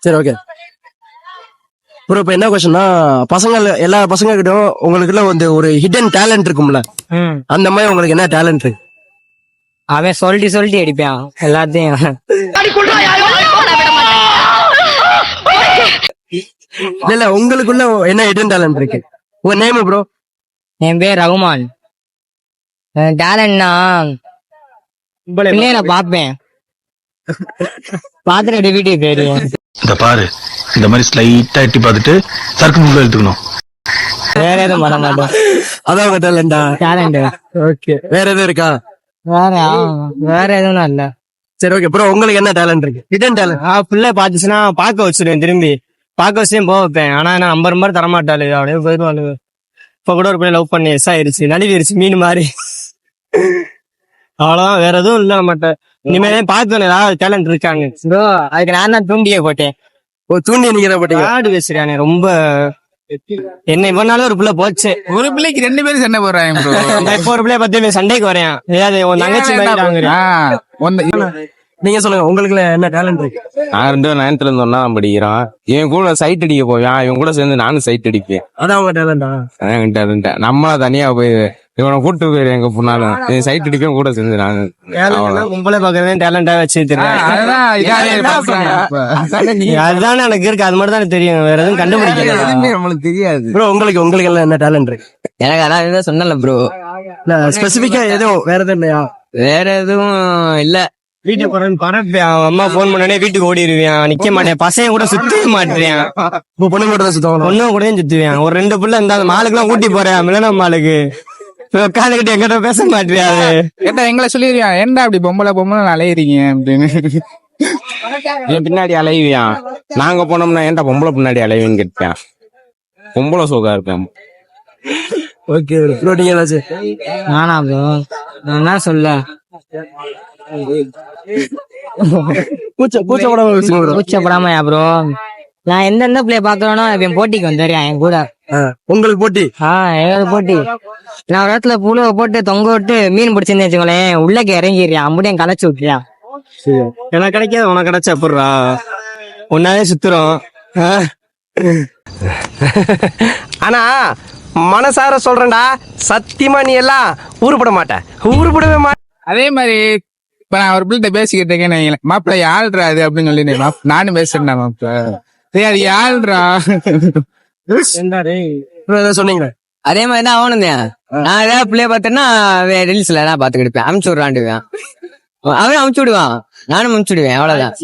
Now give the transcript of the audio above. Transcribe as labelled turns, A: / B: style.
A: சரி okay bro. இப்ப என்ன கொஸ்டின்னா, எல்லா பசங்க கிட்டயும் உங்களுக்குள்ள வந்து ஒரு ஹிடன் டேலண்ட் இருக்கும்ல, அந்த மாதிரி உங்களுக்கு என்ன டேலண்ட் இருக்கு?
B: அவன் சொல்லிட்டு அடிப்பான் எல்லாத்தையும்.
A: இல்ல உங்களுக்குள்ள என்ன ஹிடன் டேலண்ட் இருக்கு? உங்க நேம் ப்ரோ?
B: என் பேர் ரகுமான். டேலண்ட்னா நான் பாப்பேன், பாத்துட்டு வீட்டுக்கு போயிடுவேன்.
C: இந்த பாரு, இந்த மாதிரி ஸ்லைட்டா எட்டி பார்த்துட்டு சர்க்கு உள்ள எடுத்துக்கணும்.
B: வேற எதுவும் பண்ண மாட்டேன்.
A: அதான் உங்க டேலண்டா?
B: டேலண்ட்.
A: ஓகே, வேற எதுவும் இருக்கா?
B: வேற எதுவும் இல்ல.
A: சரி ஓகே ப்ரோ, உங்களுக்கு என்ன டேலண்ட் இருக்கு? Hidden talent.
B: புள்ள பாத்துச்சுன்னா பாக்க வச்சிருவேன், திரும்பி பாக்க வச்சும் போக வைப்பேன். ஆனா நான் நம்பர் தரமாட்டாளு, அப்படியே போயிடுவாளு. இப்ப கூட ஒரு பிள்ளை லவ் பண்ணி எஸ் ஆயிருச்சு, நழுவிருச்சு மீன் மாதிரி. அவ்வளவுதான், வேற எதுவும் இல்ல நம்மகிட்ட. இனிமேலே பாத்து ஏதாவது டேலண்ட் இருக்காங்க ப்ரோ. அதுக்கு நான் தான் தூண்டியே போட்டேன்.
A: தூண்டி நிக்கிற போட்டீங்க.
B: ஆடு பேசுறானே ரொம்ப. என்ன இவனால ஒரு பிள்ளை போச்சு.
D: ஒரு பிள்ளைக்கு 2 பேரும் சண்டை போடுறாங்க ப்ரோ.
B: இப்ப ஒரு பிள்ளைய பத்தி சண்டைக்கு வரேன். ஏதாவது உன் தங்கச்சி
A: நீங்க சொல்லுங்க, உங்களுக்கு என்ன டேலண்ட் இருக்கு?
E: நான் 9th இருந்தோம்னா படிக்கிறான். இவன் கூட சைட் அடிக்க போவான், இவன் கூட சேர்ந்து நானும் சைட் அடிப்பேன்.
A: அதான் உங்க டேலண்டா?
E: டேலண்ட். நம்மளா தனியா போய் இவனை கூட்டு போயிரு எங்க போனாலும் சைட் அடிப்பேன் கூட சேர்ந்து நானு.
B: கும்பலை பாக்குறதே டேலண்டா வச்சுருக்கேன். அதுதானே எனக்கு இருக்கு, அது மட்டும் தான் தெரியும், வேற எதுவும் கண்டுபிடிக்கல.
D: நம்மளுக்கு தெரியாது
A: ப்ரோ. உங்களுக்கு எல்லாம் என்ன டேலண்ட் இருக்கு?
B: எனக்கு அதான் இதுதான் சொன்னல ப்ரோ.
A: ஸ்பெசிபிக்கா எதுவும் வேற எதுவும் இல்லையா?
B: வேற எதுவும் இல்ல. வீட்டுக்கு போறேன்னு பரப்பேன், அம்மா போன் பண்ணே வீட்டுக்கு ஓடிடுவேன், நிக்க மாட்டேன். பசங்க கூட சுத்தவே மாட்டேன்.
A: இப்போ பொண்ணு கூட தான் சுத்தம்.
B: பொண்ணு கூட சுத்துவேன். ஒரு 2 புள்ள இருந்தா மாலுக்கு எல்லாம் கூட்டி போறேன், மிலனம் மாலுக்கு. உட்காந்துக்கிட்டு எங்கிட்ட பேச மாட்டேறியாது.
D: கேட்டா எங்களை சொல்லிடுவான், ஏன்டா அப்படி பொம்பளை அலையிறீங்க அப்படின்னு.
E: என் பின்னாடி அலைவியான். நாங்க போனோம்னா ஏன்டா பொம்பளை பின்னாடி அலைவின்னு கேட்பேன். பொம்பளை சோகா இருப்பேன்.
A: ஓகே ப்ரோ, நீங்க ஏதாச்சும்?
B: நானா ப்ரோ? நான் என்ன சொல்ல, கூச்சப்படாமயா ப்ரோ? நான் எந்தெந்த பிள்ளைய பாக்குறேனோ என் போட்டிக்கு வந்துடுறேன் என் கூட.
A: உங்களுக்கு போட்டி?
B: எங்களுக்கு போட்டி. நான் ஒரு இடத்துல புழுவை போட்டு தொங்க விட்டு மீன் பிடிச்சிருந்தேன் வச்சுக்கோங்களேன், உள்ளக்கு இறங்கிடுறியான், அப்படியே கலைச்சு விட்டுறியா. எனக்கு கிடைக்காது, உனக்கு கிடைச்சா அப்புறா ஒன்னாவே சுத்துறோம்.
A: ஆனா மனசார சொல்றேன்டா, சத்தியமா நீ எல்லாம் ஊருப்பட ஊருப்படவே மாட்ட.
D: அதே மாதிரி இப்ப நான் ஒரு பிள்ளைகிட்ட பேசிக்கிட்டு இருக்கேன், மாப்பிள்ள யாழ்றா அது அப்படின்னு சொல்லி நானும் பேசுறேன். மாப்பிள்ள அது யாழ்றா
A: சொன்னீங்க.
B: அதே மாதிரி தான் அவனு நான் ஏதாவது பிள்ளைய பார்த்தேன்னா ரீல்ஸ்ல பாத்துக்கிட்டு அமுச்சு விடுறான்டுவேன், அவன் அமுச்சு விடுவான், நானும் அமுச்சு விடுவேன், அவ்வளவுதான்.